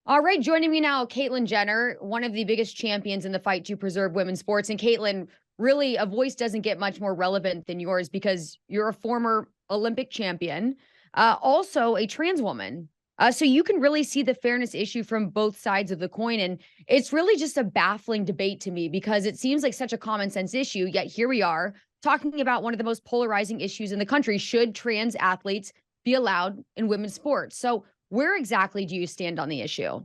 All right, joining me now, Jenner, one of the biggest champions in the fight to preserve women's sports. And really, a voice doesn't get much more relevant than yours because you're a former Olympic champion, also a trans woman. So you can really see the fairness issue from both sides of the coin. And it's really just a baffling debate to me because it seems like such a common sense issue. Yet here we are talking about one of the most polarizing issues in the country. Should trans athletes be allowed in women's sports? So where exactly do you stand on the issue?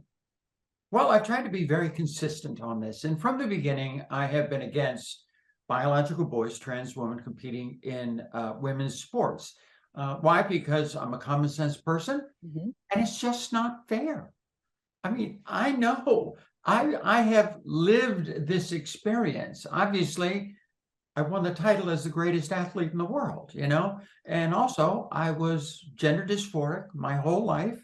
Well, I've tried to be very consistent on this. And from the beginning, I have been against biological boys, trans women competing in women's sports. Why? Because I'm a common sense person Mhm. and it's just not fair. I mean, I know I have lived this experience. Obviously, I won the title as the greatest athlete in the world, and also I was gender dysphoric my whole life.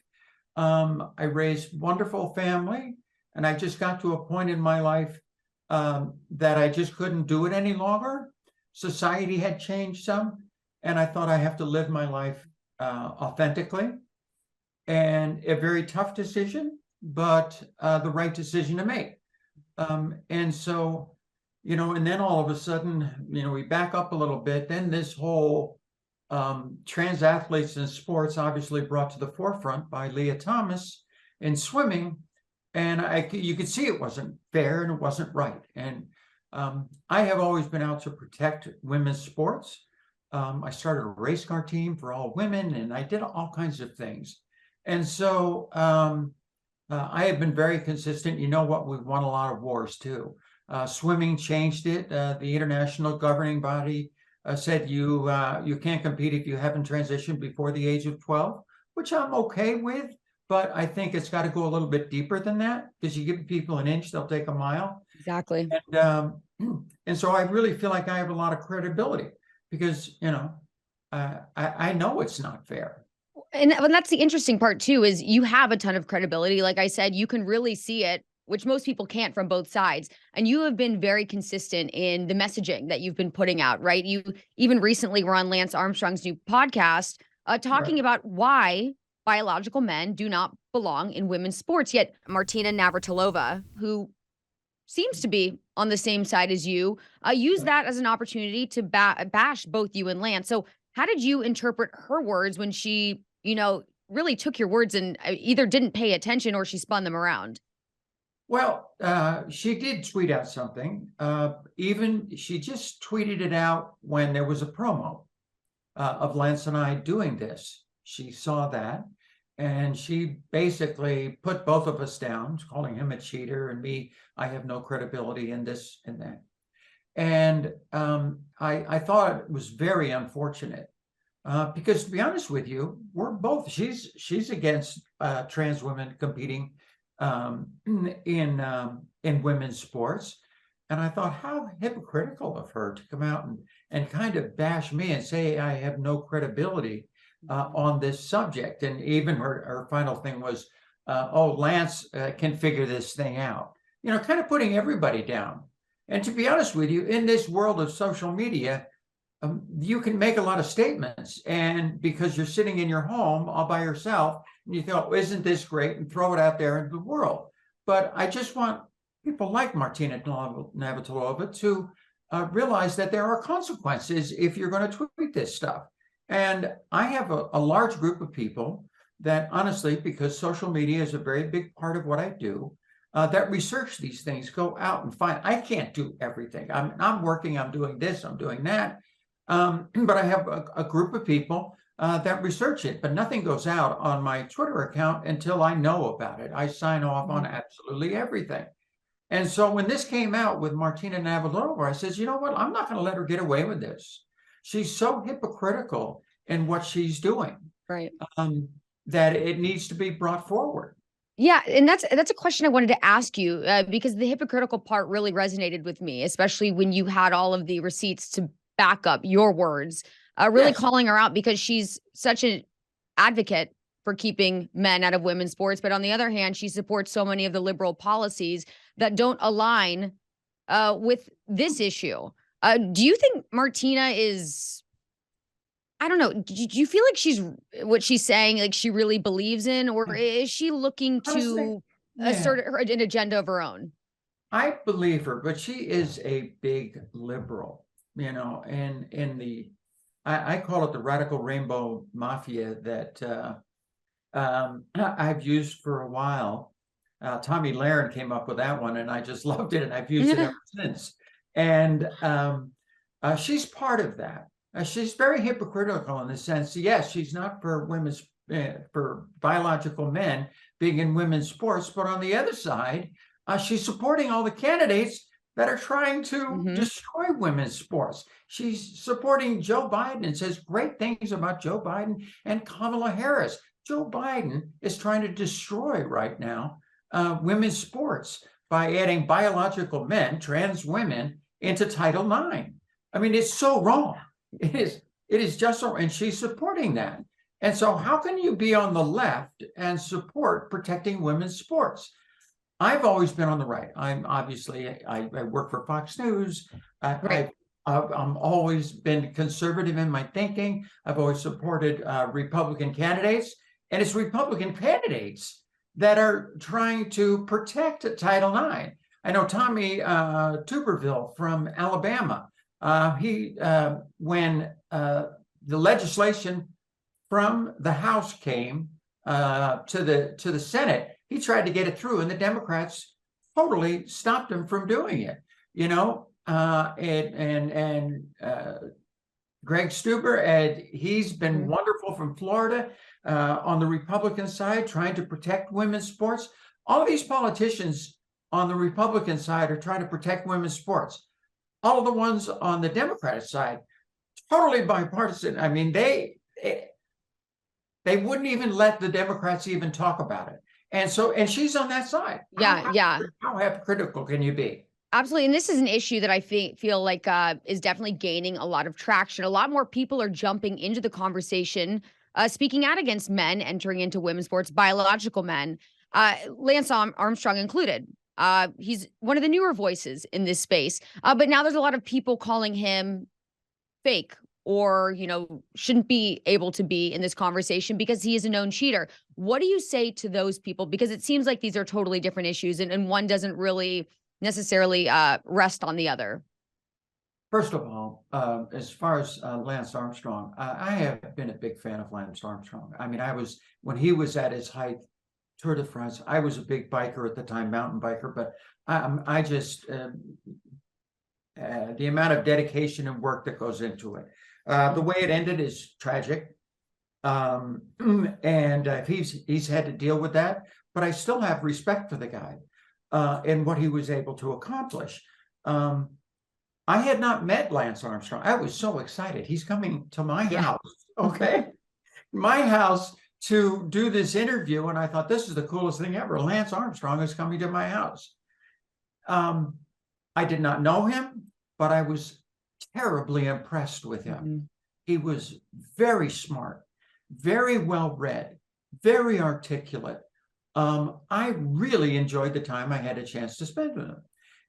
I raised wonderful family, and I just got to a point in my life that I just couldn't do it any longer. Society had changed some, and I thought I have to live my life authentically. And a very tough decision, but the right decision to make. And so, and then all of a sudden, we back up a little bit. Then this whole trans athletes in sports obviously brought to the forefront by Leah Thomas in swimming. And you could see it wasn't fair and it wasn't right. And I have always been out to protect women's sports. I started a race car team for all women, and I did all kinds of things. And so I have been very consistent. You know what? We've won a lot of wars too. Swimming changed it. The international governing body said you can't compete if you haven't transitioned before the age of 12, which I'm okay with. But I think it's got to go a little bit deeper than that, because you give people an inch, they'll take a mile. Exactly. And so I really feel like I have a lot of credibility because, I know it's not fair. And that's the interesting part too, is you have a ton of credibility. Like I said, you can really see it, which most people can't from both sides. And you have been very consistent in the messaging that you've been putting out, right? You even recently were on Lance Armstrong's new podcast, Right. talking about why biological men do not belong in women's sports. Yet Martina Navratilova, who seems to be on the same side as you, use Right. that as an opportunity to bash both you and Lance. So, how did you interpret her words when she, really took your words and either didn't pay attention or she spun them around? Well, she did tweet out something. Even she just tweeted it out when there was a promo of Lance and I doing this. She saw that, and she basically put both of us down, calling him a cheater and me, I have no credibility in this and that. And I thought it was very unfortunate because, to be honest with you, we're both. She's against trans women competing in women's sports, and I thought, how hypocritical of her to come out and kind of bash me and say I have no credibility on this subject. And even her final thing was, "Oh, Lance can figure this thing out." Kind of putting everybody down. And to be honest with you, in this world of social media, you can make a lot of statements, and because you're sitting in your home all by yourself, and you thought, isn't this great, and throw it out there into the world. But I just want people like Martina Navratilova to realize that there are consequences if you're going to tweet this stuff. And I have a large group of people that, honestly, because social media is a very big part of what I do, that research these things, go out and find. I can't do everything. I'm working, I'm doing this, I'm doing that. But I have a group of people that research it, but nothing goes out on my Twitter account until I know about it. I sign off on Mhm. absolutely everything. And so when this came out with Martina Navratilova, I says, you know what? I'm not going to let her get away with this. She's so hypocritical in what she's doing, Right. um, that it needs to be brought forward. Yeah, and that's a question I wanted to ask you, because the hypocritical part really resonated with me, especially when you had all of the receipts to back up your words, really Yes. calling her out because she's such an advocate for keeping men out of women's sports. But on the other hand, she supports so many of the liberal policies that don't align with this issue. Do you think Martina is, I don't know. Do you feel like she's what she's saying, like she really believes in, or is she looking Honestly, to? Yeah, an agenda of her own. I believe her, but she is a big liberal, and in I call it the radical rainbow mafia that I've used for a while. Tommy Lahren came up with that one, and I just loved it, and I've used it ever since. And she's part of that. She's very hypocritical in the sense, yes, she's not for for biological men being in women's sports, but on the other side, she's supporting all the candidates that are trying to destroy women's sports. She's supporting Joe Biden and says great things about Joe Biden and Kamala Harris. Joe Biden is trying to destroy right now women's sports by adding biological men, trans women, into Title IX. I mean, it's so wrong. It is just so, and she's supporting that. And so how can you be on the left and support protecting women's sports? I've always been on the right. I work for Fox News. Right. I'm always been conservative in my thinking. I've always supported Republican candidates, and it's Republican candidates that are trying to protect Title IX. I know Tommy Tuberville from Alabama. When the legislation from the House came to the Senate, he tried to get it through, and the Democrats totally stopped him from doing it. Greg Stuber, he's been wonderful from Florida on the Republican side, trying to protect women's sports. All of these politicians on the Republican side are trying to protect women's sports. All of the ones on the Democratic side, totally bipartisan. I mean, they wouldn't even let the Democrats even talk about it. And she's on that side. Yeah. How hypocritical can you be? Absolutely. And this is an issue that I feel like is definitely gaining a lot of traction. A lot more people are jumping into the conversation, speaking out against men entering into women's sports, biological men, Lance Armstrong included. He's one of the newer voices in this space. But now there's a lot of people calling him fake or, shouldn't be able to be in this conversation because he is a known cheater. What do you say to those people? Because it seems like these are totally different issues and one doesn't really necessarily rest on the other. First of all, as far as Lance Armstrong, I have been a big fan of Lance Armstrong. I mean, when he was at his height, Tour de France, I was a big biker at the time, mountain biker, but I just, the amount of dedication and work that goes into it. The way it ended is tragic. And he's had to deal with that, but I still have respect for the guy and what he was able to accomplish. I had not met Lance Armstrong. I was so excited. He's coming to my house, okay? My house to do this interview, and I thought, this is the coolest thing ever. Lance Armstrong is coming to my house. I did not know him, but I was terribly impressed with him. He was very smart, very well read, very articulate. I really enjoyed the time I had a chance to spend with him.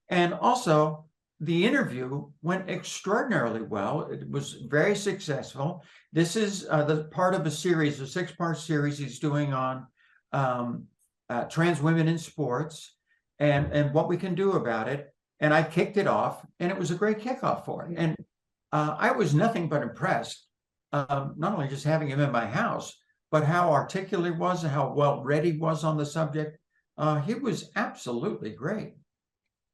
And also, the interview went extraordinarily well. It was very successful. This is the part of a series, a 6-part series he's doing on trans women in sports and what we can do about it. And I kicked it off, and it was a great kickoff for it. And I was nothing but impressed, not only just having him in my house, but how articulate he was and how well read he was on the subject. He was absolutely great.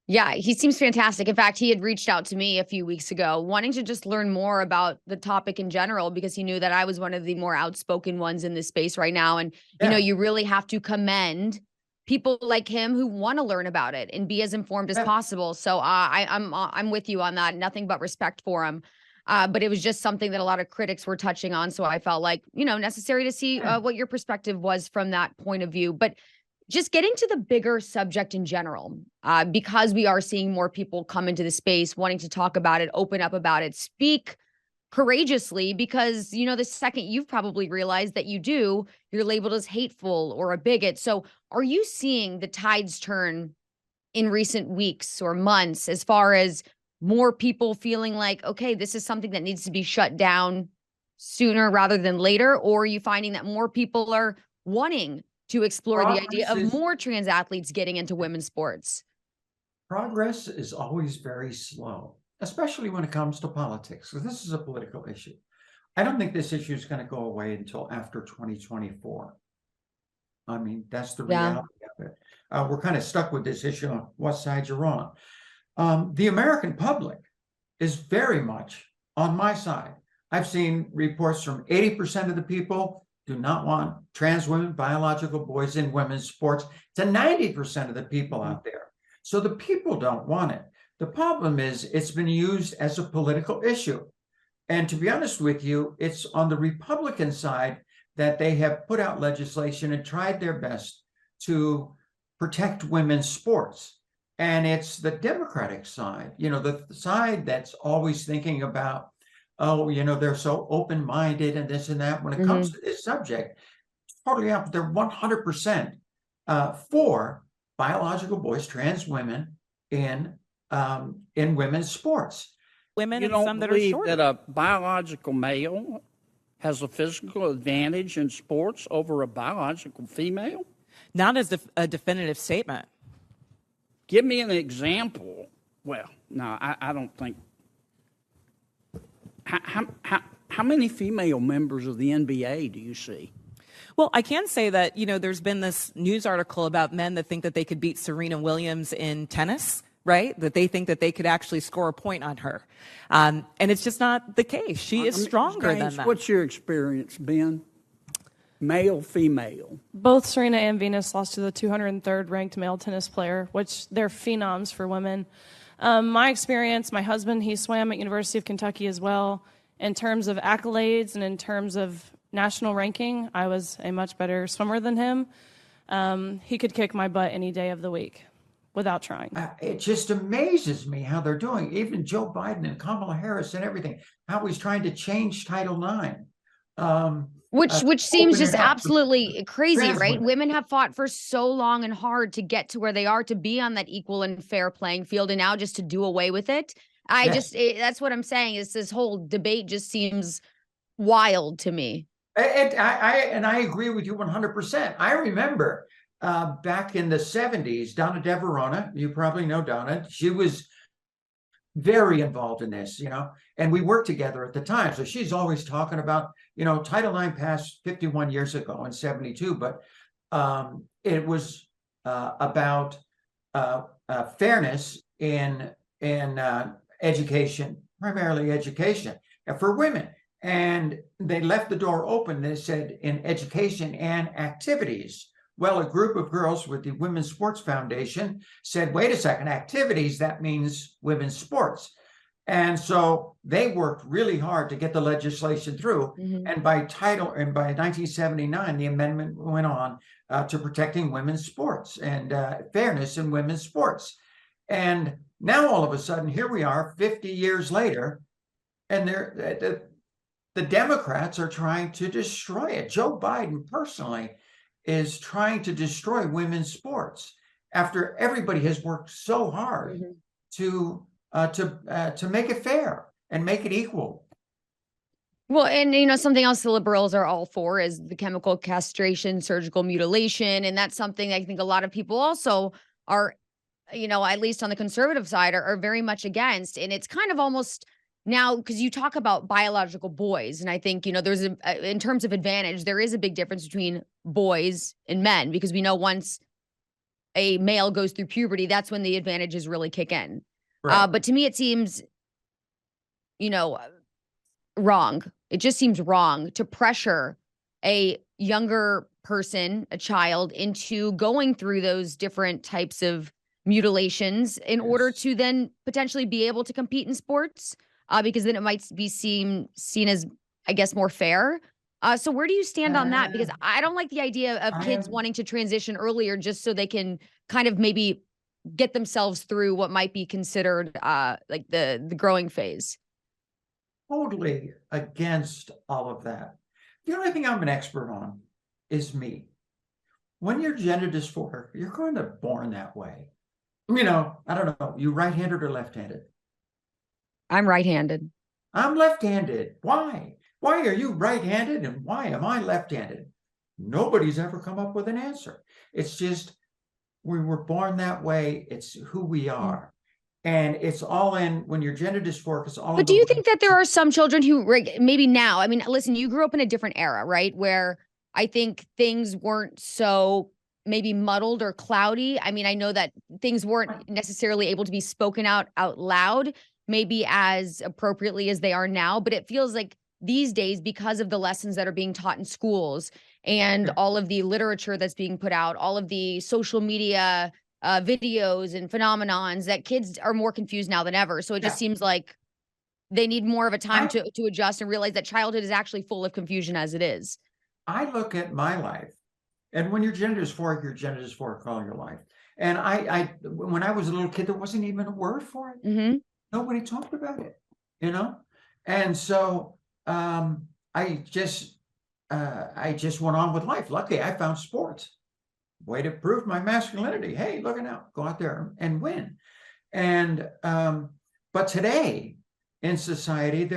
Yeah, he seems fantastic. In fact, he had reached out to me a few weeks ago wanting to just learn more about the topic in general because he knew that I was one of the more outspoken ones in this space right now. And, you really have to commend people like him who want to learn about it and be as informed as possible. So I'm with you on that. Nothing but respect for him. But it was just something that a lot of critics were touching on. So I felt like, necessary to see what your perspective was from that point of view. But just getting to the bigger subject in general, because we are seeing more people come into the space wanting to talk about it, open up about it, speak courageously, because, the second you've probably realized that you're labeled as hateful or a bigot. So are you seeing the tides turn in recent weeks or months as far as more people feeling like, okay, this is something that needs to be shut down sooner rather than later? Or are you finding that more people are wanting to explore the idea Progress of is more trans athletes getting into women's sports? progress is always very slow, especially when it comes to politics. So this is a political issue. I don't think this issue is going to go away until after 2024. I mean, that's the Yeah. reality of it. We're kind of stuck with this issue on what side you're on. The American public is very much on my side. I've seen reports from 80% of the people do not want trans women, biological boys in women's sports, to 90% of the people out there. So the people don't want it. The problem is it's been used as a political issue. And to be honest with you, it's on the Republican side that they have put out legislation and tried their best to protect women's sports. And it's the Democratic side, the side that's always thinking about, oh, they're so open-minded and this and that. When it comes to this subject, it's totally up. They're 100% for biological boys, trans women in women's sports. Women You and don't some that are believe shorter. that a biological male has a physical advantage in sports over a biological female? Not as a definitive statement. Give me an example. Well, no, I don't think. How many female members of the NBA do you see? Well, I can say that, there's been this news article about men that think that they could beat Serena Williams in tennis, right? That they think that they could actually score a point on her. And it's just not the case. She is stronger than that. What's your experience, Ben? Male, female? Both Serena and Venus lost to the 203rd ranked male tennis player, which they're phenoms for women. My experience, my husband, he swam at University of Kentucky as well. In terms of accolades and in terms of national ranking, I was a much better swimmer than him. He could kick my butt any day of the week without trying. It just amazes me how they're doing. Even Joe Biden and Kamala Harris and everything, how he's trying to change Title IX. Which seems just absolutely crazy, trans right? women. Women have fought for so long and hard to get to where they are, to be on that equal and fair playing field, and now just to do away with it. That's what I'm saying, is this whole debate just seems wild to me. I agree with you 100%. I remember back in the 70s, Donna DeVerona, you probably know Donna, she was very involved in this, and we worked together at the time. So she's always talking about, Title IX passed 51 years ago in 72, but it was about fairness in education, primarily education, and for women. And they left the door open. They said in education and activities. Well, a group of girls with the Women's Sports Foundation said, wait a second, activities, that means women's sports. And so they worked really hard to get the legislation through. And by 1979, the amendment went on to protecting women's sports and fairness in women's sports. And now all of a sudden, here we are 50 years later, and the Democrats are trying to destroy it. Joe Biden personally is trying to destroy women's sports after everybody has worked so hard to make it fair and make it equal. Well, and something else the liberals are all for is the chemical castration, surgical mutilation, and that's something I think a lot of people also are, at least on the conservative side, are very much against. And it's kind of almost now, because you talk about biological boys, and I think, there's in terms of advantage, there is a big difference between boys and men, because we know once a male goes through puberty, that's when the advantages really kick in. Right. But to me, it seems, wrong. It just seems wrong to pressure a younger person, a child, into going through those different types of mutilations in order to then potentially be able to compete in sports. Because then it might be seen as, I guess, more fair. So where do you stand on that? Because I don't like the idea of kids wanting to transition earlier just so they can kind of maybe get themselves through what might be considered like the growing phase. Totally against all of that. The only thing I'm an expert on is me. When you're gender dysphoric, you're kind of born that way. I don't know, you right-handed or left-handed? I'm right-handed. I'm left-handed. Why? Why are you right-handed and why am I left-handed? Nobody's ever come up with an answer. It's just, we were born that way. It's who we are. And it's all in, when you're gender dysphoric, it's all in But do the you way- think that there are some children who maybe now, I mean, listen, you grew up in a different era, right? Where I think things weren't so maybe muddled or cloudy. I mean, I know that things weren't necessarily able to be spoken out loud, maybe as appropriately as they are now, but it feels like these days, because of the lessons that are being taught in schools and all of the literature that's being put out, all of the social media videos and phenomenons, that kids are more confused now than ever. So it just seems like they need more of a time to adjust and realize that childhood is actually full of confusion as it is. I look at my life, and when you're gender dysphoric all your life. And when I was a little kid, there wasn't even a word for it. Mm-hmm. Nobody talked about it, you know? And so I just went on with life. Luckily, I found sports. Way to prove my masculinity. Hey, look it out, go out there and win. And but today in society,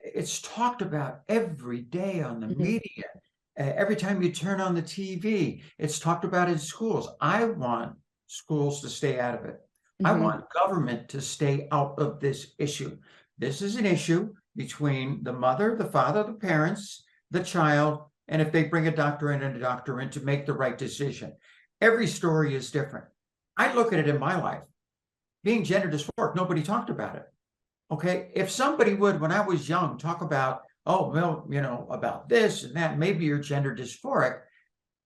it's talked about every day on the media. Every time you turn on the TV, it's talked about in schools. I want schools to stay out of it. I want government to stay out of this issue. This is an issue between the mother, the father, the parents, the child, and if they bring a doctor in to make the right decision. Every story is different. I look at it in my life. Being gender dysphoric, nobody talked about it. Okay, if somebody would, when I was young, talk about, oh, well, about this and that, maybe you're gender dysphoric,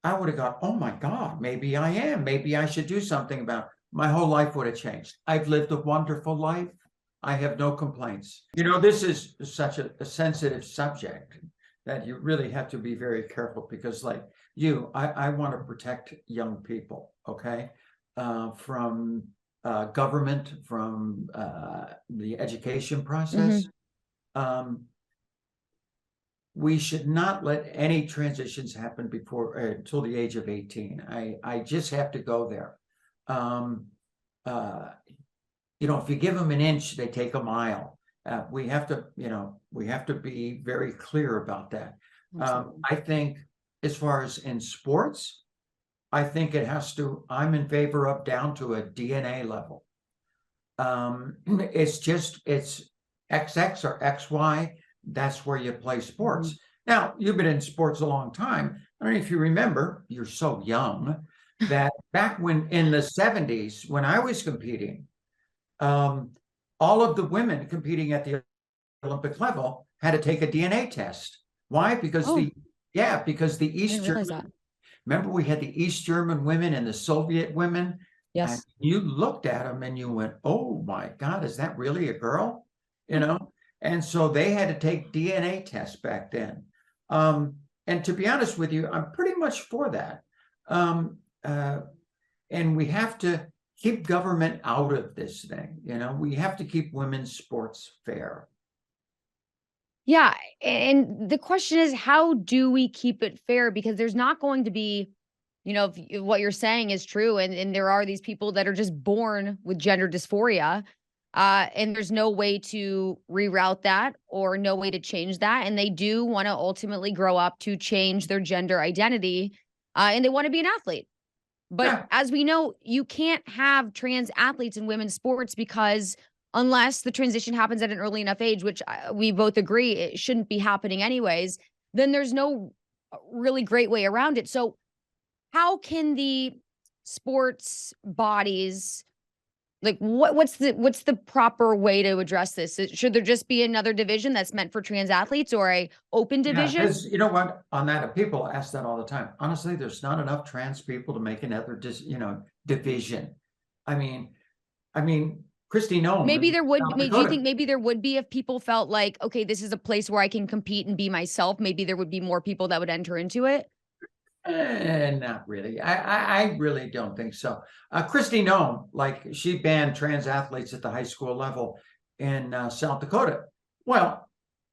I would have gone, oh my God, maybe I am. Maybe I should do something about it. My whole life would have changed. I've lived a wonderful life. I have no complaints. This is such a sensitive subject that you really have to be very careful, because like I want to protect young people, okay, from government, from the education process. We should not let any transitions happen before until the age of 18. I just have to go there. If you give them an inch, they take a mile. We have to be very clear about that. I think as far as in sports, I think I'm in favor of down to a DNA level. It's XX or XY. That's where you play sports. Now, you've been in sports a long time. I don't know if you remember, you're so young, that back in the 70s, when I was competing, all of the women competing at the Olympic level had to take a DNA test. Why? Because the East German, remember we had the East German women and the Soviet women? Yes. And you looked at them and you went, oh my God, is that really a girl? And so they had to take DNA tests back then. And to be honest with you, I'm pretty much for that. And we have to keep government out of this thing. We have to keep women's sports fair. Yeah. And the question is, how do we keep it fair? Because there's not going to be, if what you're saying is true, and there are these people that are just born with gender dysphoria, and there's no way to reroute that or no way to change that. And they do want to ultimately grow up to change their gender identity, and they want to be an athlete. But as we know, you can't have trans athletes in women's sports, because unless the transition happens at an early enough age, which we both agree it shouldn't be happening anyways, then there's no really great way around it. So how can the sports bodies, what's the proper way to address this? Should there just be another division that's meant for trans athletes, or a open division? Because you know what, on that, people ask that all the time. Honestly, there's not enough trans people to make another division. I mean, Christy Nome. Maybe there would. Do you think maybe there would be, if people felt like, okay, this is a place where I can compete and be myself? Maybe there would be more people that would enter into it. Not really. I really don't think so. Christy Nome, she banned trans athletes at the high school level in South Dakota. Well,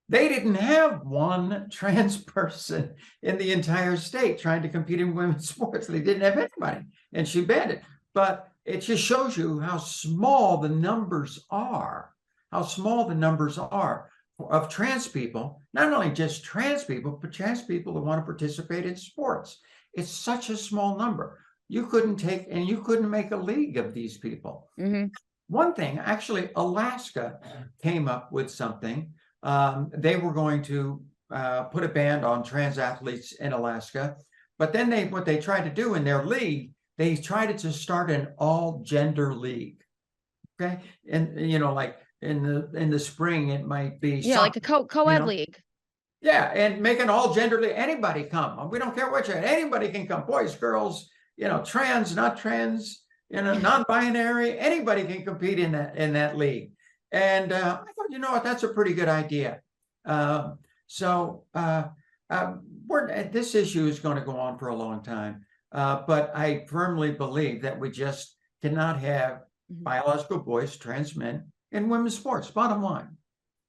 they didn't have one trans person in the entire state trying to compete in women's sports. They didn't have anybody, and she banned it. But it just shows you how small the numbers are. of trans people, not only just trans people, but trans people who want to participate in sports. It's such a small number. You couldn't make a league of these people. Mm-hmm. One thing, actually, Alaska came up with something. They were going to put a ban on trans athletes in Alaska, but then what they tried to do in their league, they tried to start an all-gender league. Okay, and like in the spring, it might be like a co-ed league. Yeah, and make an all-gender league. Anybody come. We don't care what you're. Anybody can come. Boys, girls, trans, not trans, non-binary. Anybody can compete in that league. And I thought, what, that's a pretty good idea. This issue is going to go on for a long time. But I firmly believe that we just cannot have biological boys, trans men in women's sports, bottom line.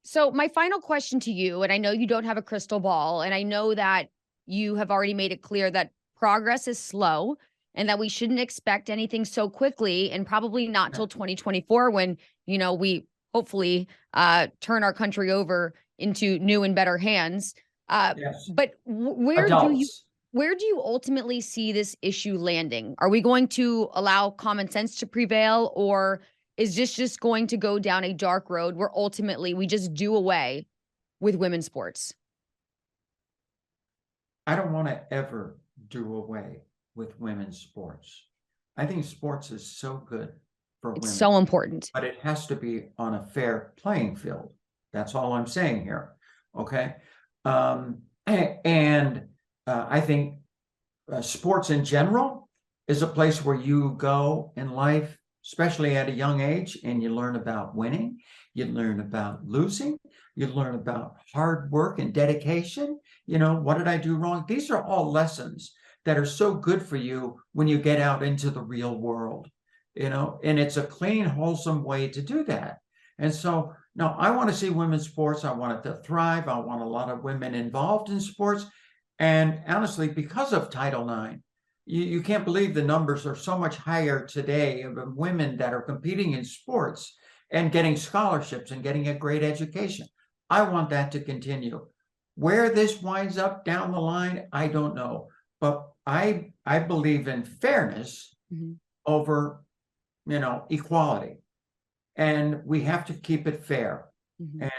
So my final question to you, and I know you don't have a crystal ball, and I know that you have already made it clear that progress is slow and that we shouldn't expect anything so quickly, and probably not till 2024 when, we hopefully turn our country over into new and better hands. Yes. But where do you ultimately see this issue landing? Are we going to allow common sense to prevail, or is this just going to go down a dark road where ultimately we just do away with women's sports? I don't want to ever do away with women's sports. I think sports is so good for women. It's so important. But it has to be on a fair playing field. That's all I'm saying here. Okay. I think sports in general is a place where you go in life, especially at a young age, and you learn about winning, you learn about losing, you learn about hard work and dedication. What did I do wrong? These are all lessons that are so good for you when you get out into the real world, and it's a clean, wholesome way to do that. And so, no, I want to see women's sports. I want it to thrive. I want a lot of women involved in sports. And honestly, because of Title IX, you can't believe the numbers are so much higher today of women that are competing in sports and getting scholarships and getting a great education. I want that to continue. Where this winds up down the line, I don't know. But I believe in fairness over, equality. And we have to keep it fair. And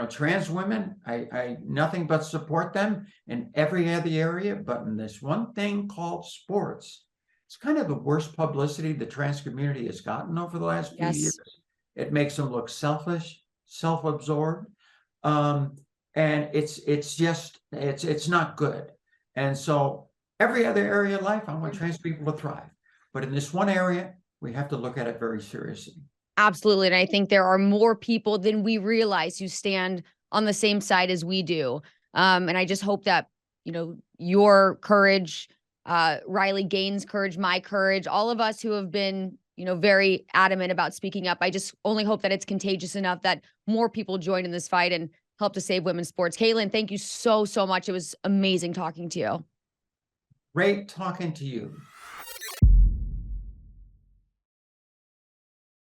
trans women, I nothing but support them in every other area, but in this one thing called sports, it's kind of the worst publicity the trans community has gotten over the last few years. It makes them look selfish, self-absorbed, and it's not good. And so every other area of life, I want trans people to thrive, but in this one area, we have to look at it very seriously. Absolutely. And I think there are more people than we realize who stand on the same side as we do. And I just hope that, your courage, Riley Gaines' courage, my courage, all of us who have been, very adamant about speaking up. I just only hope that it's contagious enough that more people join in this fight and help to save women's sports. Caitlin, thank you so, so much. It was amazing talking to you. Great talking to you.